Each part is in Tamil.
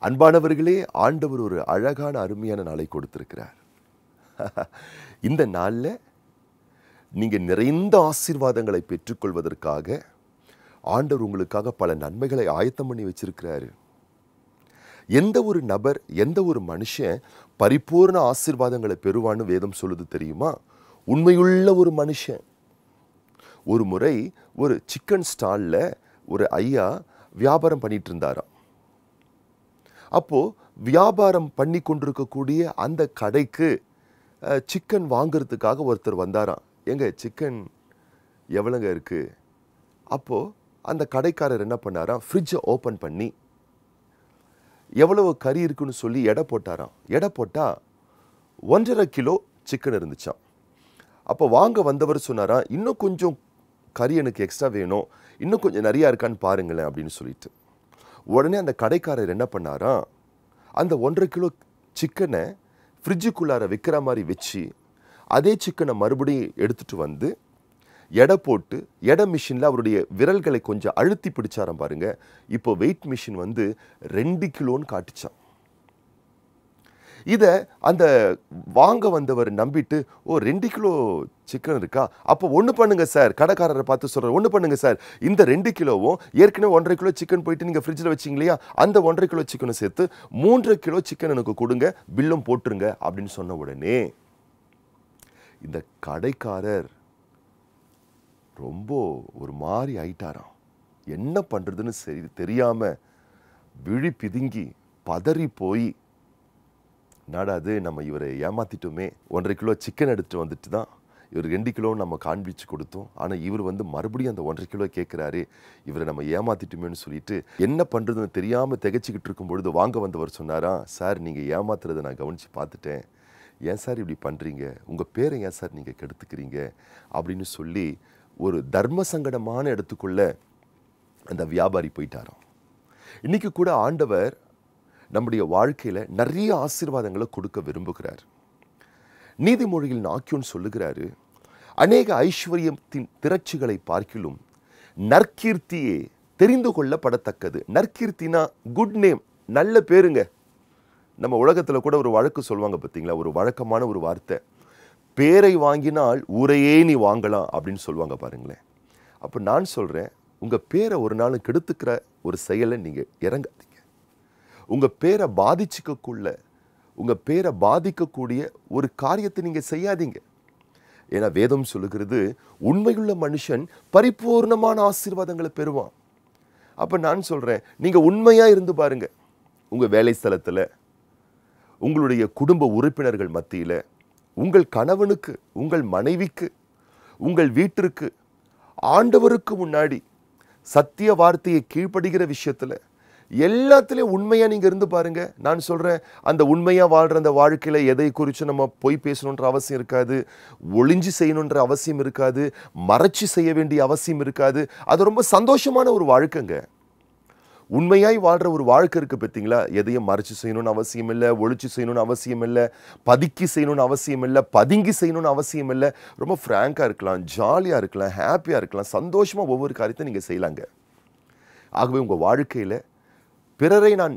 அன்பானவர்களே, ஆண்டவர் ஒரு அழகான அருமையான நாளை கொடுத்திருக்கிறார். இந்த நாளில் நீங்கள் நிறைந்த ஆசீர்வாதங்களை பெற்றுக்கொள்வதற்காக ஆண்டவர் உங்களுக்காக பல நன்மைகளை ஆயத்தம் பண்ணி வச்சிருக்கிறாரு. எந்த ஒரு நபர், எந்த ஒரு மனுஷன் பரிபூர்ண ஆசீர்வாதங்களை பெறுவான்னு வேதம் சொல்லுது தெரியுமா? உண்மையுள்ள ஒரு மனுஷன். ஒரு முறை ஒரு சிக்கன் ஸ்டாலில் ஒரு ஐயா வியாபாரம் பண்ணிட்டு இருந்தாராம். அப்போது வியாபாரம் பண்ணி கொண்டிருக்கக்கூடிய அந்த கடைக்கு சிக்கன் வாங்கிறதுக்காக ஒருத்தர் வந்தாராம். எங்க சிக்கன் எவ்வளோங்க இருக்குது? அப்போது அந்த கடைக்காரர் என்ன பண்ணாராம், ஃப்ரிட்ஜை ஓப்பன் பண்ணி எவ்வளவு கறி இருக்குன்னு சொல்லி எடை போட்டாராம். எடை போட்டால் 1.5 கிலோ சிக்கன் இருந்துச்சான். அப்போ வாங்க வந்தவர் சொன்னாராம், இன்னும் கொஞ்சம் கறி எனக்கு எக்ஸ்ட்ரா வேணும், இன்னும் கொஞ்சம் நிறையா இருக்கான்னு பாருங்களேன் அப்படின்னு சொல்லிட்டு. உடனே அந்த கடைக்காரர் என்ன பண்ணாராம், அந்த 1.5 கிலோ சிக்கனை ஃப்ரிட்ஜுக்குள்ளார வைக்கிற மாதிரி வச்சு அதே சிக்கனை மறுபடியும் எடுத்துகிட்டு வந்து எடை போட்டு எடை மிஷினில் அவருடைய விரல்களை கொஞ்சம் அழுத்தி பிடிச்சாராம் பாருங்க. இப்போ வெயிட் மிஷின் வந்து 2 கிலோன்னு காட்டுச்சான். இதை அந்த வாங்க வந்தவர் நம்பிட்டு, ஓ 2 கிலோ சிக்கன் இருக்கா, அப்போ ஒன்று பண்ணுங்க சார், கடைக்காரரை பார்த்து சொல்கிறார், ஒன்று பண்ணுங்க சார், இந்த 2 கிலோவும் ஏற்கனவே 1.5 கிலோ சிக்கன் போயிட்டு நீங்கள் ஃப்ரிட்ஜில் வச்சிங்க இல்லையா, அந்த 1.5 கிலோ சிக்கனை சேர்த்து 3 கிலோ சிக்கன் எனக்கு கொடுங்க, பில்லும் போட்டுருங்க அப்படின்னு சொன்ன உடனே இந்த கடைக்காரர் ரொம்ப ஒரு மாதிரி ஆயிட்டாராம். என்ன பண்ணுறதுன்னு சரி தெரியாமல் விழி பிதுங்கி பதறி போய், நாடாது நம்ம இவரை ஏமாத்திட்டோமே, 1.5 கிலோ சிக்கன் எடுத்துகிட்டு வந்துட்டு தான் இவர் 2 கிலோ நம்ம காண்பிச்சு கொடுத்தோம், ஆனால் இவர் வந்து மறுபடியும் அந்த 1.5 கிலோ கேட்குறாரு, இவரை நம்ம ஏமாத்திட்டோமேன்னு சொல்லிட்டு என்ன பண்ணுறதுன்னு தெரியாமல் திகைச்சிக்கிட்டு இருக்கும் பொழுது வாங்க வந்தவர் சொன்னாராம், சார் நீங்கள் ஏமாத்துறதை நான் கவனித்து பார்த்துட்டேன், ஏன் சார் இப்படி பண்ணுறீங்க, உங்கள் பேரை ஏன் சார் நீங்கள் கெடுத்துக்கிறீங்க அப்படின்னு சொல்லி ஒரு தர்ம சங்கடமான இடத்துக்குள்ள அந்த வியாபாரி போயிட்டாராம். இன்னைக்கு கூட ஆண்டவர் நம்முடைய வாழ்க்கையில் நிறைய ஆசீர்வாதங்களை கொடுக்க விரும்புகிறார். நீதிமொழியில் நாக்கியோன் சொல்லுகிறாரு, அநேக ஐஸ்வர்யத்தின் திரட்சிகளை பார்க்கிலும் நற்கீர்த்தியே தெரிந்து கொள்ளப்படத்தக்கது. நற்கீர்த்தினா குட் நேம், நல்ல பேருங்க. நம்ம உலகத்தில் கூட ஒரு வழக்கு சொல்லுவாங்க பார்த்தீங்களா, ஒரு வழக்கமான ஒரு வார்த்தை, பேரை வாங்கினால் ஊரையே நீ வாங்கலாம் அப்படின்னு சொல்லுவாங்க பாருங்களேன். அப்போ நான் சொல்கிறேன், உங்கள் பேரை ஒரு நாள் கெடுத்துக்கிற ஒரு செயலை நீங்கள் இறங்காதீங்க. உங்கள் பேரை உங்கள் பேரை பாதிக்கக்கூடிய ஒரு காரியத்தை நீங்கள் செய்யாதீங்க. ஏன்னா வேதம் சொல்லுகிறது, உண்மையுள்ள மனுஷன் பரிபூர்ணமான ஆசீர்வாதங்களை பெறுவான். அப்போ நான் சொல்கிறேன், நீங்கள் உண்மையாக இருந்து பாருங்கள். உங்கள் வேலை ஸ்தலத்தில், உங்களுடைய குடும்ப உறுப்பினர்கள் மத்தியில், உங்கள் கணவனுக்கு, உங்கள் மனைவிக்கு, உங்கள் வீட்டிற்கு, ஆண்டவருக்கு முன்னாடி சத்திய வார்த்தையை கீழ்ப்படுகிற விஷயத்தில் எல்லாத்துலேயும் உண்மையாக நீங்கள் இருந்து பாருங்க. நான் சொல்கிறேன், அந்த உண்மையாக வாழ்கிற அந்த வாழ்க்கையில் எதை குறித்து நம்ம பொய் பேசணுன்ற அவசியம் இருக்காது, ஒளிஞ்சு செய்யணுன்ற அவசியம் இருக்காது, மறைச்சி செய்ய வேண்டிய அவசியம் இருக்காது. அது ரொம்ப சந்தோஷமான ஒரு வாழ்க்கைங்க. உண்மையாய் வாழ்கிற ஒரு வாழ்க்கை இருக்குது பார்த்தீங்களா, எதையும் மறைச்சி செய்யணும்னு அவசியம் இல்லை, ஒழிச்சு செய்யணும்னு அவசியம் இல்லை, பதுக்கி செய்யணும்னு அவசியம் இல்லை, பதுங்கி செய்யணும்னு அவசியம் இல்லை. ரொம்ப ஃப்ராங்காக இருக்கலாம், ஜாலியாக இருக்கலாம், ஹாப்பியாக இருக்கலாம், சந்தோஷமாக ஒவ்வொரு காரியத்தை நீங்கள் செய்யலாங்க. ஆகவே உங்கள் வாழ்க்கையில் பிறரை நான்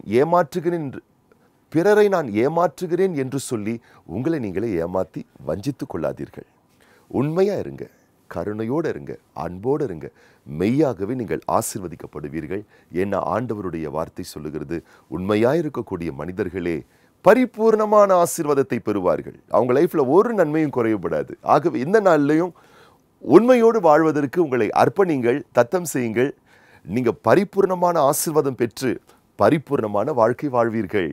ஏமாற்றுகிறேன் என்று சொல்லி உங்களை நீங்களே ஏமாற்றி வஞ்சித்து கொள்ளாதீர்கள். உண்மையாக இருங்க, கருணையோடு இருங்க, அன்போடு இருங்க, மெய்யாகவே நீங்கள் ஆசீர்வதிக்கப்படுவீர்கள். ஏன்னா ஆண்டவருடைய வார்த்தை சொல்லுகிறது, உண்மையாக இருக்கக்கூடிய மனிதர்களே பரிபூர்ணமான ஆசீர்வாதத்தை பெறுவார்கள். அவங்க லைஃப்பில் ஒரு நன்மையும் குறையப்படாது. ஆகவே இந்த நாள்லையும் உண்மையோடு வாழ்வதற்கு உங்களை அர்ப்பணிங்கள், தத்தம் செய்யுங்கள். நீங்கள் பரிபூர்ணமான ஆசீர்வாதம் பெற்று பரிபூர்ணமான வாழ்க்கை வாழ்வீர்கள்.